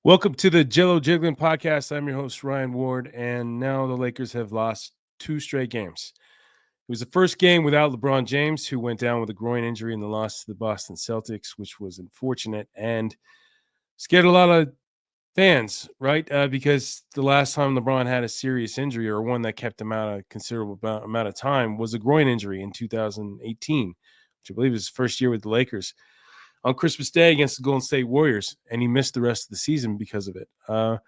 Welcome to the Jello Jiggling podcast. I'm your host, Ryan Ward, and now the Lakers have lost two straight games. It was the first game without LeBron James, who went down with a groin injury in the loss to the Boston Celtics, which was unfortunate and scared a lot of fans, right? Because the last time LeBron had a serious injury or one that kept him out a considerable amount of time was a groin injury in 2018, which I believe is his first year with the Lakers on Christmas Day against the Golden State Warriors, and he missed the rest of the season because of it. I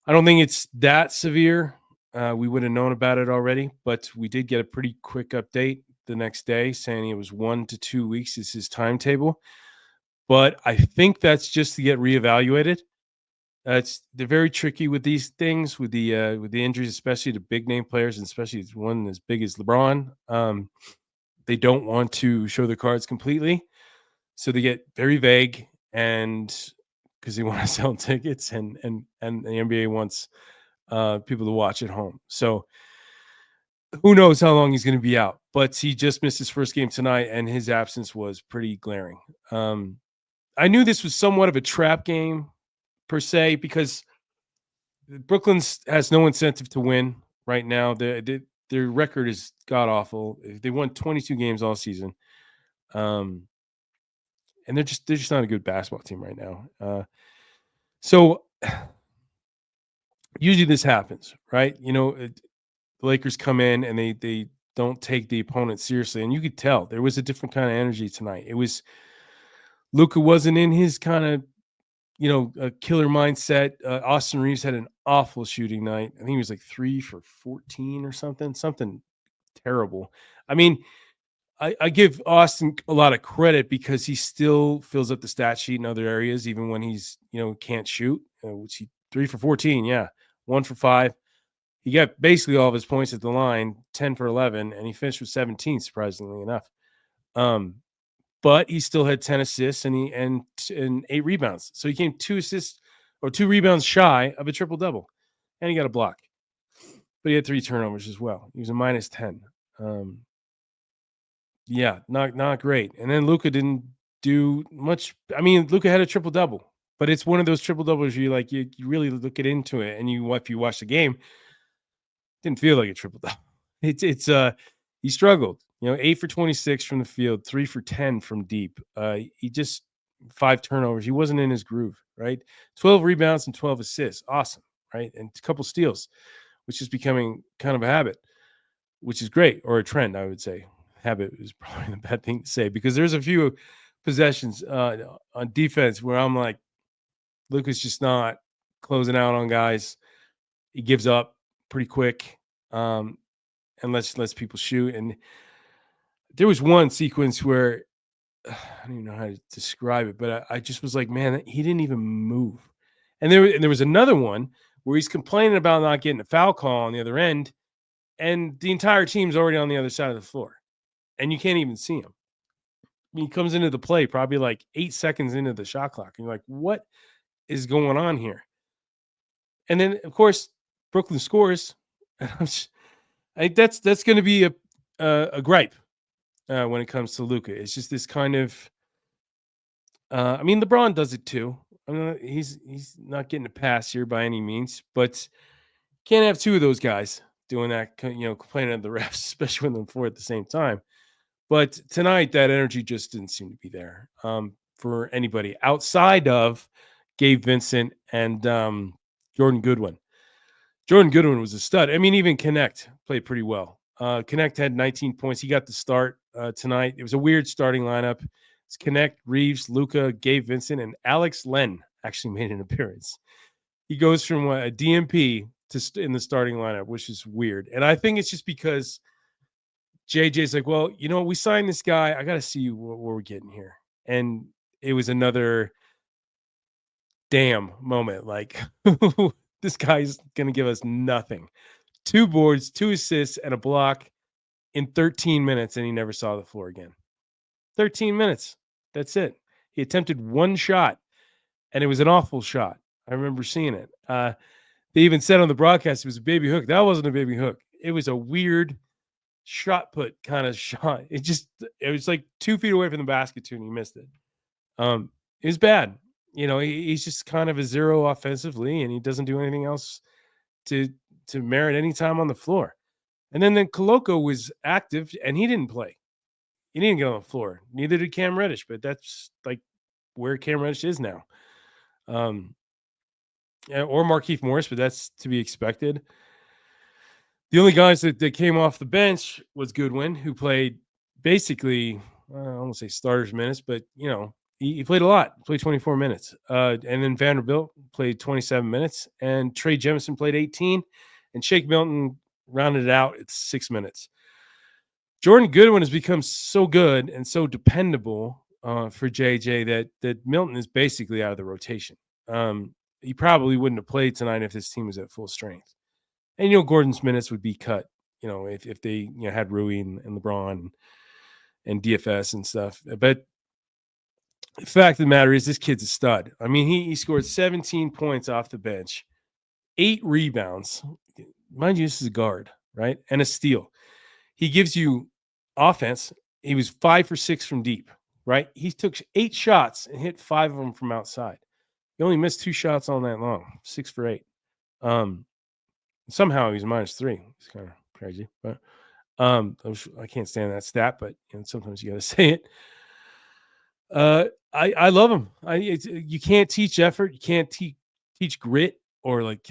don't think it's that severe. We would have known about it already, but we did get a pretty quick update the next day saying it was 1 to 2 weeks is his timetable. But I think that's just to get reevaluated. They're very tricky with these things, with the injuries, especially to big name players, and especially one as big as LeBron. They don't want to show their cards completely, so they get very vague, and because they want to sell tickets, and the NBA wants people to watch at home. So who knows how long he's going to be out? But he just missed his first game tonight, and his absence was pretty glaring. I knew this was somewhat of a trap game per se because Brooklyn has no incentive to win right now. Their record is god awful. They won 22 games all season. And they're just not a good basketball team right now. So usually this happens, right? The Lakers come in and they don't take the opponent seriously, and you could tell there was a different kind of energy tonight. It was Luka wasn't in his kind of a killer mindset. Austin Reeves had an awful shooting night. I think he was like 3 for 14 or something terrible. I mean, I give Austin a lot of credit because he still fills up the stat sheet in other areas, even when he's can't shoot. Which he 3 for 14, yeah, 1 for 5. He got basically all of his points at the line, 10 for 11, and he finished with 17, surprisingly enough. But he still had 10 assists and 8 rebounds, so he came 2 assists or 2 rebounds shy of a triple double, and he got a block. But he had 3 turnovers as well. He was a minus 10. Yeah, not great. And then Luka didn't do much. I mean, Luka had a triple double, but it's one of those triple doubles you really look it into it, and if you watch the game, didn't feel like a triple double. It's he struggled. 8 for 26 from the field, 3 for 10 from deep. He just 5 turnovers. He wasn't in his groove, right? 12 rebounds and 12 assists. Awesome, right? And a couple steals, which is becoming kind of a habit, which is great, or a trend, I would say. Habit is probably the bad thing to say because there's a few possessions on defense where I'm like, Luka's just not closing out on guys. He gives up pretty quick and lets people shoot. And there was one sequence where I don't even know how to describe it, but I just was like, man, he didn't even move. And there was another one where he's complaining about not getting a foul call on the other end, and the entire team's already on the other side of the floor, and you can't even see him. He comes into the play probably like 8 seconds into the shot clock, and you're like, what is going on here? And then, of course, Brooklyn scores. I think that's going to be a gripe when it comes to Luka. It's just this kind of. I mean, LeBron does it too. I mean, he's not getting a pass here by any means, but can't have two of those guys doing that. Complaining at the refs, especially when they're four at the same time. But tonight, that energy just didn't seem to be there for anybody outside of Gabe Vincent and Jordan Goodwin. Jordan Goodwin was a stud. I mean, even Connect played pretty well. Connect had 19 points. He got the start tonight. It was a weird starting lineup. It's Connect, Reeves, Luka, Gabe Vincent, and Alex Len actually made an appearance. He goes from a DMP to in the starting lineup, which is weird. And I think it's just because JJ's like, well, we signed this guy. I got to see what we're getting here. And it was another damn moment. Like, this guy's going to give us nothing. 2 boards, 2 assists, and a block in 13 minutes, and he never saw the floor again. 13 minutes. That's it. He attempted 1 shot, and it was an awful shot. I remember seeing it. They even said on the broadcast it was a baby hook. That wasn't a baby hook. It was a weird shot put kind of shot. It was like 2 feet away from the basket too, and he missed it. It was bad. he's just kind of a zero offensively, and he doesn't do anything else to merit any time on the floor. And then Koloko was active, and he didn't play. He didn't get on the floor. Neither did Cam Reddish, but that's like where Cam Reddish is now. Um, or Markieff Morris, but that's to be expected. The only guys that came off the bench was Goodwin, who played basically, I won't say starters minutes, but he played a lot. Played 24 minutes, and then Vanderbilt played 27 minutes, and Trey Jemison played 18, and Shake Milton rounded it out at 6 minutes. Jordan Goodwin has become so good and so dependable for JJ that Milton is basically out of the rotation. He probably wouldn't have played tonight if this team was at full strength. And Gordon's minutes would be cut. If they had Rui and LeBron and DFS and stuff. But the fact of the matter is, this kid's a stud. I mean, he scored 17 points off the bench, 8 rebounds. Mind you, this is a guard, right? And a steal. He gives you offense. He was 5 for 6 from deep, right? He took 8 shots and hit 5 of them from outside. He only missed 2 shots all night long, 6 for 8. Somehow he's -3. It's kind of crazy, but I can't stand that stat, but sometimes you got to say it. I love him. You can't teach effort. You can't teach grit or like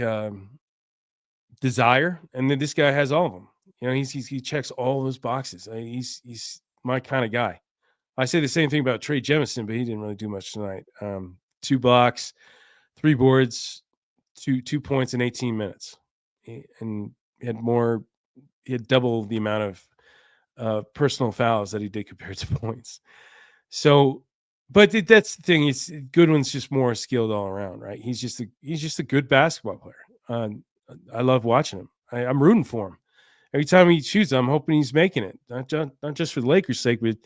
desire, and then this guy has all of them. He checks all those boxes. He's my kind of guy. I say the same thing about Trey Jemison, but he didn't really do much tonight. 2 blocks, 3 boards, 2 points in 18 minutes, and he had double the amount of personal fouls that he did compared to points. So, but that's the thing. Goodwin's just more skilled all around, right? He's just a good basketball player. I love watching him. I'm rooting for him. Every time he shoots, I'm hoping he's making it. Not just for the Lakers' sake, but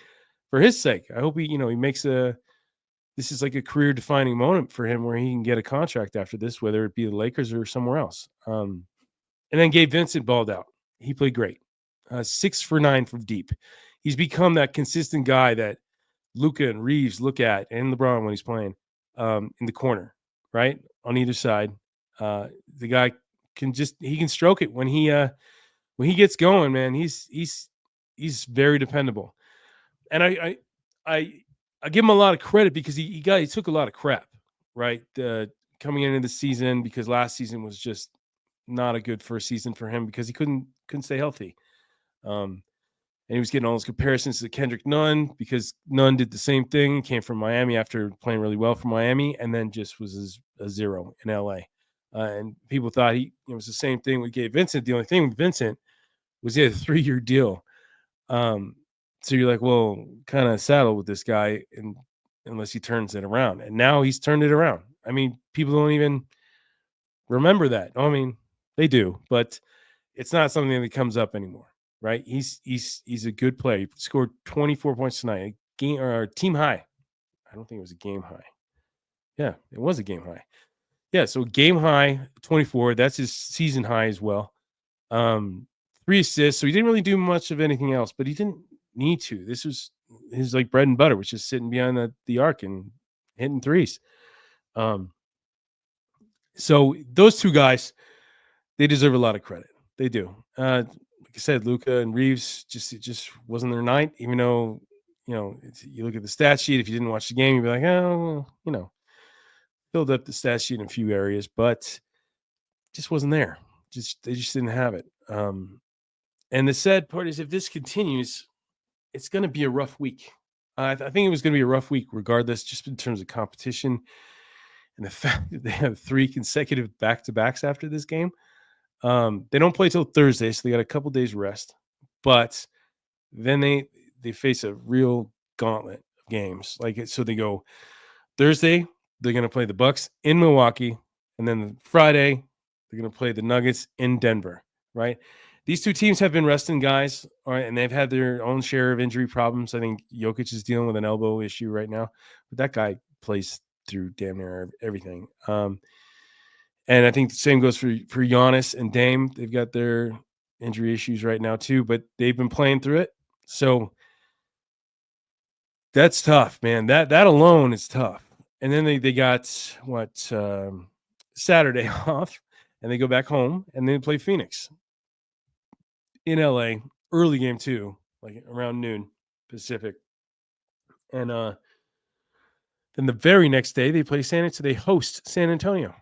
for his sake. I hope he makes this is like a career defining moment for him where he can get a contract after this, whether it be the Lakers or somewhere else. And then Gabe Vincent balled out. He played great. 6 for 9 from deep. He's become that consistent guy that Luka and Reeves look at, and LeBron when he's playing in the corner, right? On either side. The guy can stroke it when he gets going, man. He's very dependable. And I give him a lot of credit because he took a lot of crap, right? Coming into the season, because last season was just not a good first season for him because he couldn't stay healthy. And he was getting all those comparisons to Kendrick Nunn because Nunn did the same thing, came from Miami after playing really well for Miami, and then just was a zero in LA. And people thought it was the same thing with Gabe Vincent. The only thing with Vincent was he had a 3-year deal. So you're like, well, kind of saddle with this guy unless he turns it around. And now he's turned it around. I mean, people don't even remember that. I mean, they do, but it's not something that comes up anymore, right? He's a good player. He scored 24 points tonight, team high. I don't think it was a game high. Yeah, it was a game high. Yeah, so game high 24. That's his season high as well. 3 assists. So he didn't really do much of anything else, but he didn't need to. This was his like bread and butter, which is sitting behind the arc and hitting threes. So those 2 guys, they deserve a lot of credit. They do. Like I said, Luka and Reeves it just wasn't their night. Even though you look at the stat sheet, if you didn't watch the game, you'd be like, oh, filled up the stat sheet in a few areas, but just wasn't there. They just didn't have it. And the sad part is, if this continues, it's going to be a rough week. I think it was going to be a rough week regardless, just in terms of competition and the fact that they have 3 consecutive back-to-backs after this game. They don't play till Thursday, so they got a couple days rest. But then they face a real gauntlet of games. So they go Thursday, they're going to play the Bucks in Milwaukee, and then Friday they're going to play the Nuggets in Denver, right? These 2 teams have been resting guys, all right, and they've had their own share of injury problems. I think Jokic is dealing with an elbow issue right now, but that guy plays through damn near everything. And I think the same goes for Giannis and Dame. They've got their injury issues right now too, but they've been playing through it. So that's tough, man. That alone is tough. and then they got what Saturday off, and they go back home, and they play Phoenix in LA, early game too, like around noon Pacific. And then the very next day they play They host San Antonio.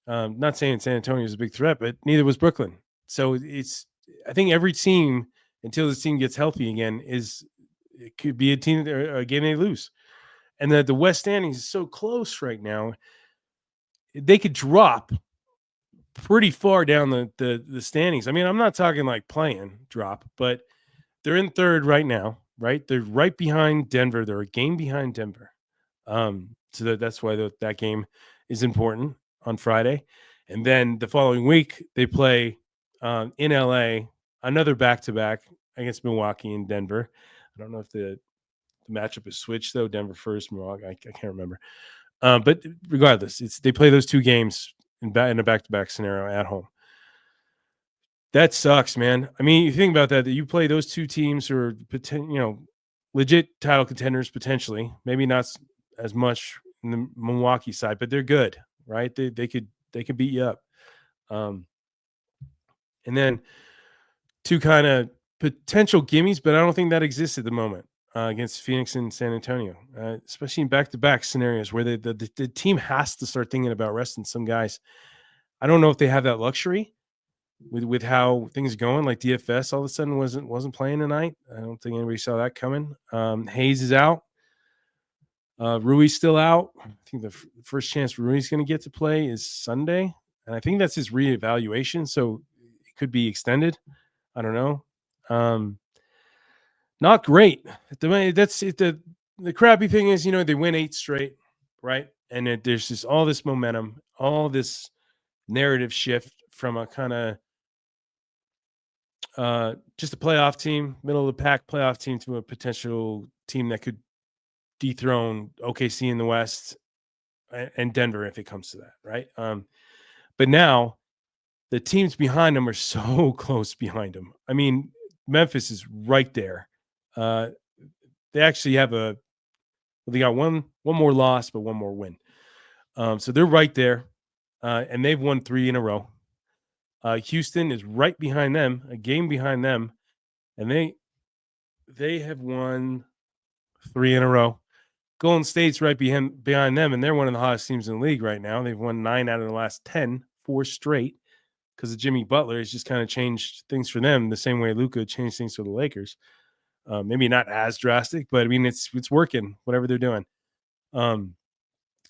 Not saying San Antonio is a big threat, but neither was Brooklyn. So it's I think every team until this team gets healthy again it could be a team or a game they lose. And the West standings is so close right now. They could drop pretty far down the standings. I mean, I'm not talking like playing drop, but they're in third right now, right? They're right behind Denver. They're a game behind Denver. So that's why that game is important on Friday. And then the following week, they play in LA, another back to back against Milwaukee and Denver. I don't know if the matchup is switched, though. Denver first, Milwaukee. I can't remember. But regardless, they play those two games in a back to back scenario at home. That sucks, man. I mean, you think about that you play those two teams who are legit title contenders potentially. Maybe not as much in the Milwaukee side, but they're good, right? They could beat you up. And then two kind of potential gimmies, but I don't think that exists at the moment against Phoenix and San Antonio, especially in back-to-back scenarios where the team has to start thinking about resting some guys. I don't know if they have that luxury with how things are going. Like DFS all of a sudden wasn't playing tonight. I don't think anybody saw that coming. Hayes is out. Rui's still out. I think the first chance Rui's going to get to play is Sunday, and I think that's his reevaluation, so it could be extended. I don't know. Not great. That's it. The crappy thing is, they win 8 straight, right? And there's just all this momentum, all this narrative shift from a kind of just a playoff team, middle of the pack playoff team, to a potential team that could dethrone OKC in the West and Denver if it comes to that, right? But now the teams behind them are so close behind them. I mean, Memphis is right there. They actually have they got one more loss, but one more win. So they're right there, and they've won 3 in a row. Houston is right behind them, a game behind them, and they have won 3 in a row. Golden State's right behind them, and they're one of the hottest teams in the league right now. They've won 9 out of the last 10, 4 straight, because of Jimmy Butler has just kind of changed things for them the same way Luka changed things for the Lakers. Maybe not as drastic, but I mean it's working, whatever they're doing. And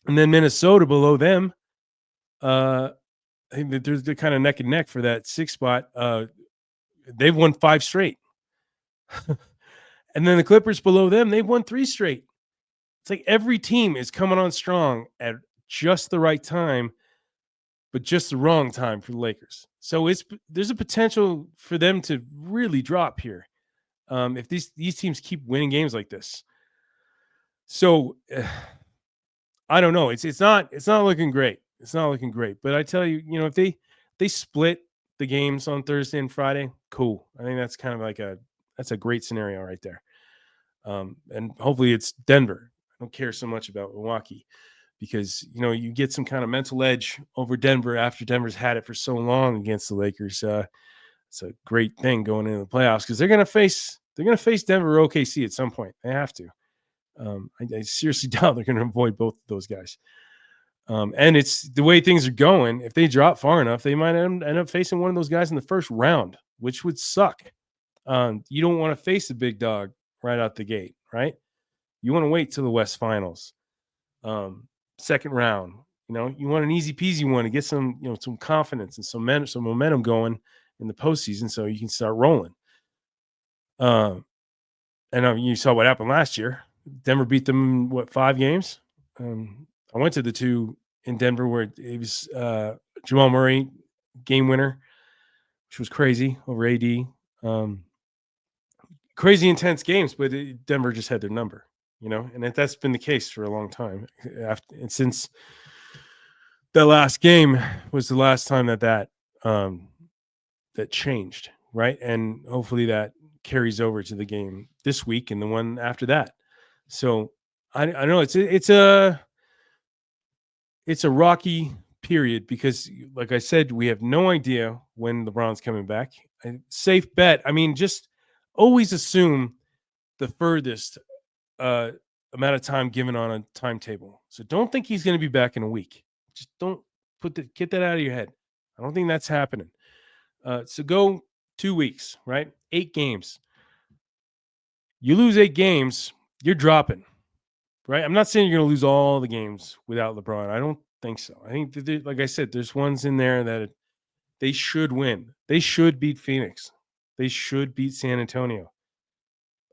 then Minnesota below them, I think that they're kind of neck and neck for that 6th spot. They've won 5 straight. And then the Clippers below them, they've won 3 straight. It's like every team is coming on strong at just the right time, but just the wrong time for the Lakers. So there's a potential for them to really drop here if these teams keep winning games like this. So I don't know. It's not looking great. It's not looking great. But I tell you, if they split the games on Thursday and Friday, cool. I think that's kind of like that's a great scenario right there. And hopefully it's Denver. I don't care so much about Milwaukee because you get some kind of mental edge over Denver after Denver's had it for so long against the Lakers. It's a great thing going into the playoffs because they're going to face Denver or OKC at some point. They have to. I seriously doubt they're going to avoid both of those guys. And it's the way things are going. If they drop far enough, they might end up facing one of those guys in the first round, which would suck. You don't want to face a big dog right out the gate, right? You want to wait till the West Finals, second round. You want an easy peasy one to get some confidence and some momentum going in the postseason, so you can start rolling. And you saw what happened last year. Denver beat them 5 games. I went to the 2 in Denver where it was Jamal Murray game winner, which was crazy over AD. Crazy intense games, but Denver just had their number, and that's been the case for a long time. And since the last game was the last time that changed, right? And hopefully that carries over to the game this week and the one after that. So I know it's a it's a rocky period because, like I said, we have no idea when LeBron's coming back. Safe bet. I mean, just always assume the furthest uh, amount of time given on a timetable. So don't think he's going to be back in a week. Just don't get that out of your head. I don't think that's happening. So go 2 weeks, right? 8 games. You lose 8 games, you're dropping, right? I'm not saying you're going to lose all the games without LeBron. I don't think so. I think, like I said, there's ones in there that they should win. They should beat Phoenix. They should beat San Antonio.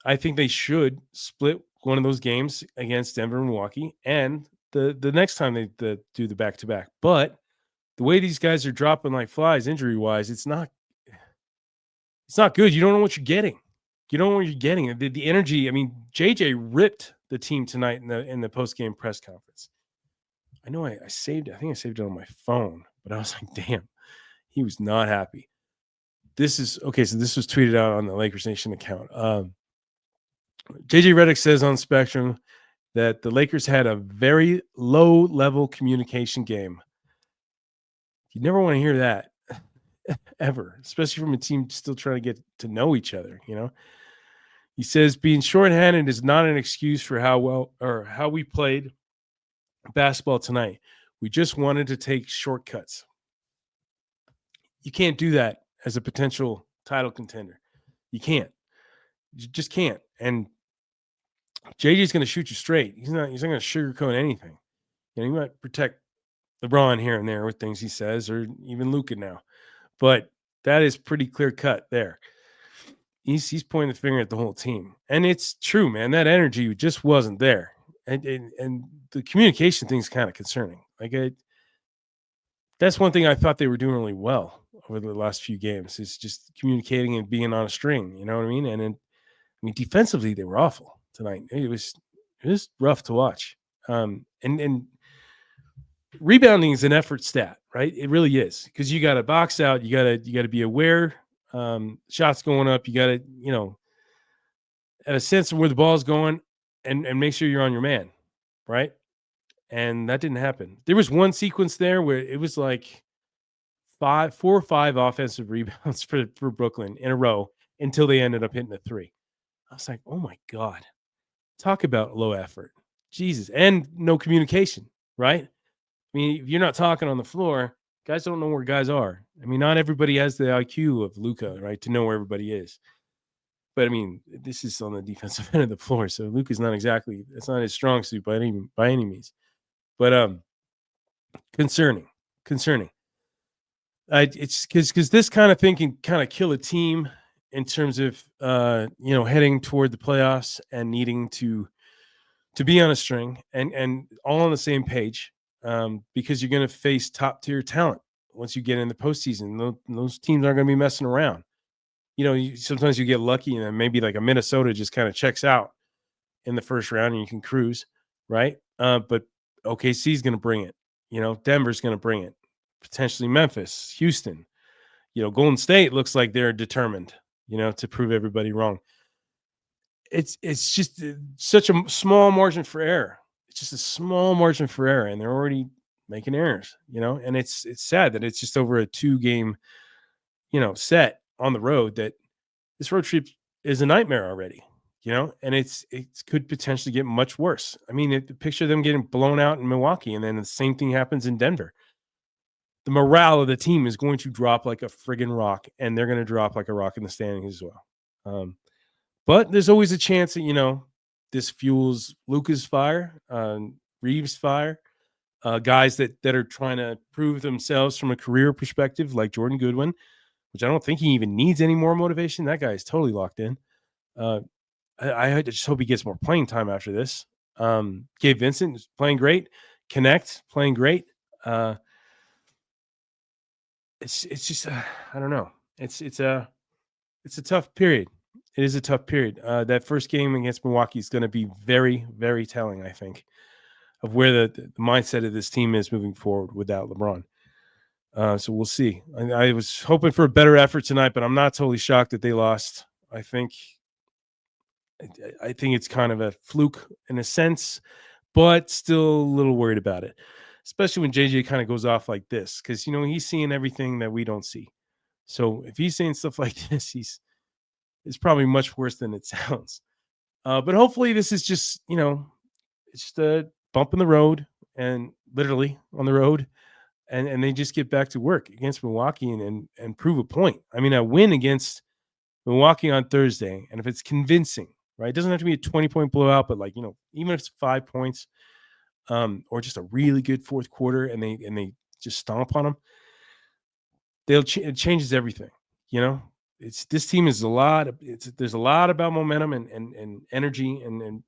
I think they should split one of those games against Denver and Milwaukee, and the next time they do the back to back. But the way these guys are dropping like flies, injury wise, it's not good. You don't know what you're getting. You don't know what you're getting. The energy. I mean, JJ ripped the team tonight in the post game press conference. I know I saved it. I think I saved it on my phone, but I was like, damn, he was not happy. This is okay. So this was tweeted out on the Lakers Nation account. JJ Redick says on Spectrum that the Lakers had a very low level communication game. You never want to hear that ever, especially from a team still trying to get to know each other, you know? He says being shorthanded is not an excuse for how well or how we played basketball tonight. We just wanted to take shortcuts. You can't do that as a potential title contender. You can't. You just can't. And JJ's going to shoot you straight. He's not going to sugarcoat anything. You know, he might protect LeBron here and there with things he says, or even Luka now. But that is pretty clear cut there. He's pointing the finger at the whole team. And it's true, man. That energy just wasn't there. And the communication thing is kind of concerning. That's one thing I thought they were doing really well over the last few games. Is just communicating and being on a string. You know what I mean? And then, I mean, defensively they were awful tonight. It was rough to watch. And rebounding is an effort stat, right? It really is, because you got to box out. You got to be aware. Shots going up. You got to, have a sense of where the ball's going, and make sure you're on your man, right? And that didn't happen. There was one sequence there where it was like 4 or 5 offensive rebounds for Brooklyn in a row until they ended up hitting a 3. I was like, oh my God, talk about low effort. Jesus. And no communication, right? I mean, if you're not talking on the floor, guys don't know where guys are. I mean, not everybody has the IQ of Luka, right, to know where everybody is. But I mean, this is on the defensive end of the floor, so Luka's not exactly, it's not his strong suit by any means. But concerning. It's because this kind of thing can kind of kill a team in terms of heading toward the playoffs and needing to be on a string and all on the same page, because you're going to face top tier talent once you get in the postseason. Those teams aren't going to be messing around. Sometimes you get lucky and then maybe like a Minnesota just kind of checks out in the first round and you can cruise, right? But OKC is going to bring it. Denver's going to bring it. Potentially Memphis, Houston. Golden State looks like they're determined, to prove everybody wrong. It's just such a small margin for error. It's just a small margin for error, and they're already making errors, and it's sad that it's just over a 2-game, set on the road, that this road trip is a nightmare already, and it could potentially get much worse. I mean, picture them getting blown out in Milwaukee, and then the same thing happens in Denver. The morale of the team is going to drop like a friggin' rock, and they're going to drop like a rock in the standings as well. But there's always a chance that, this fuels Luka's fire, Reeves' fire, guys that are trying to prove themselves from a career perspective, like Jordan Goodwin, which I don't think he even needs any more motivation. That guy is totally locked in. I just hope he gets more playing time after this. Gabe Vincent is playing great. Connect playing great. It's just I don't know. It's a tough period. It is a tough period. That first game against Milwaukee is going to be very, very telling, I think, of where the mindset of this team is moving forward without LeBron. So we'll see. I was hoping for a better effort tonight, but I'm not totally shocked that they lost. I think it's kind of a fluke in a sense, but still a little worried about it. especially when JJ kind of goes off like this, because he's seeing everything that we don't see. So if he's saying stuff like this, it's probably much worse than it sounds. But hopefully, this is just it's just a bump in the road, and literally on the road, and they just get back to work against Milwaukee and prove a point. I mean, a win against Milwaukee on Thursday, and if it's convincing, right, it doesn't have to be a 20-point blowout, but like even if it's 5 points, or just a really good fourth quarter, and they just stomp on them, it changes everything. You know, it's this team is a lot. There's a lot about momentum and energy, and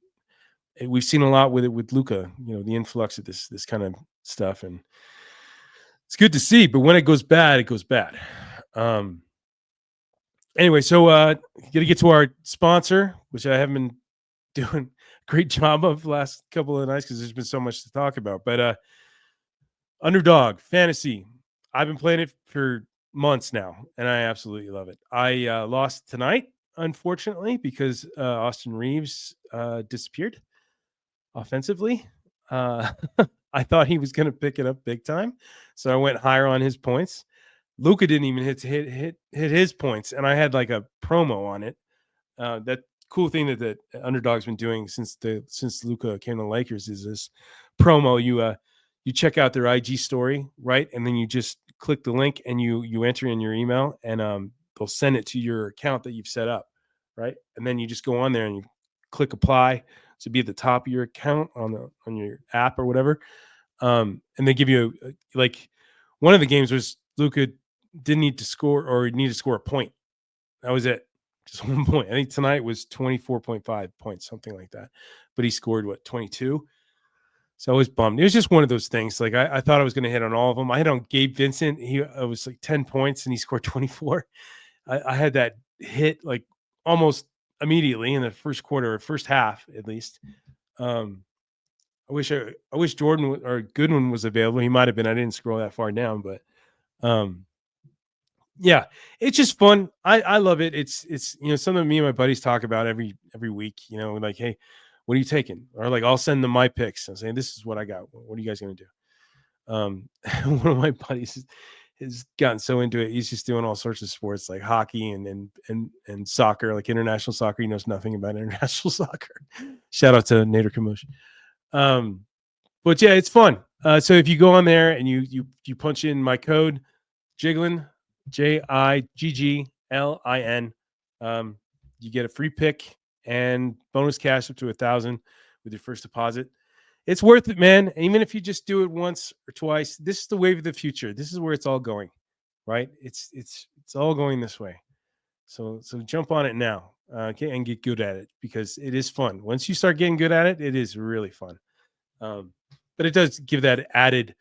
we've seen a lot with it with Luka. The influx of this kind of stuff, and it's good to see. But when it goes bad, it goes bad. Anyway, so gonna get to our sponsor, which I haven't been doing a great job of the last couple of nights because there's been so much to talk about. But Underdog Fantasy, I've been playing it for months now, and I absolutely love it. I lost tonight, unfortunately, because Austin Reeves disappeared offensively. Uh, I thought he was going to pick it up big time, so I went higher on his points. Luka didn't even hit his points, and I had like a promo on it. That cool thing that Underdog's been doing since Luka came to the Lakers is this promo. You check out their IG story, right, and then you just click the link and you enter in your email, and they'll send it to your account that you've set up, right, and then you just go on there and you click apply to be at the top of your account on your app or whatever, and they give you like one of the games was Luka didn't need to score or need to score a point. That was it. Just 1 point. I think tonight was 24.5 points, something like that. But he scored 22. So I was bummed. It was just one of those things. Like I thought I was going to hit on all of them. I hit on Gabe Vincent. It was like 10 points and he scored 24. I had that hit like almost immediately in the first quarter or first half, at least. I wish Jordan or Goodwin was available. He might have been. I didn't scroll that far down, but yeah, it's just fun. I love it. It's something me and my buddies talk about every week. Like, hey, what are you taking? Or like I'll send them my picks and say, this is what I got. What are you guys gonna do? One of my buddies has gotten so into it. He's just doing all sorts of sports like hockey and soccer, like international soccer. He knows nothing about international soccer. Shout out to Nader Kamush. But yeah, it's fun. So if you go on there and you punch in my code Jiglin, Jigglin, you get a free pick and bonus cash up to 1,000 with your first deposit. It's worth it, man. And even if you just do it once or twice, this is the wave of the future. This is where it's all going, right? It's all going this way. So jump on it now, okay, and get good at it because it is fun. Once you start getting good at it, it is really fun. But it does give that added,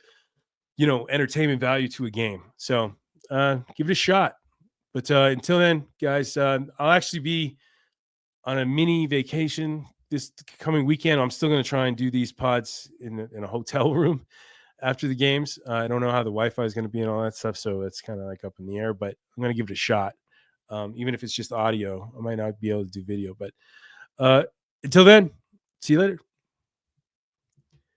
entertainment value to a game. So give it a shot. But until then, guys, I'll actually be on a mini vacation this coming weekend. I'm still going to try and do these pods in a hotel room after the games. I don't know how the Wi-Fi is going to be and all that stuff, so it's kind of like up in the air. But I'm going to give it a shot, even if it's just audio. I might not be able to do video. But until then, see you later.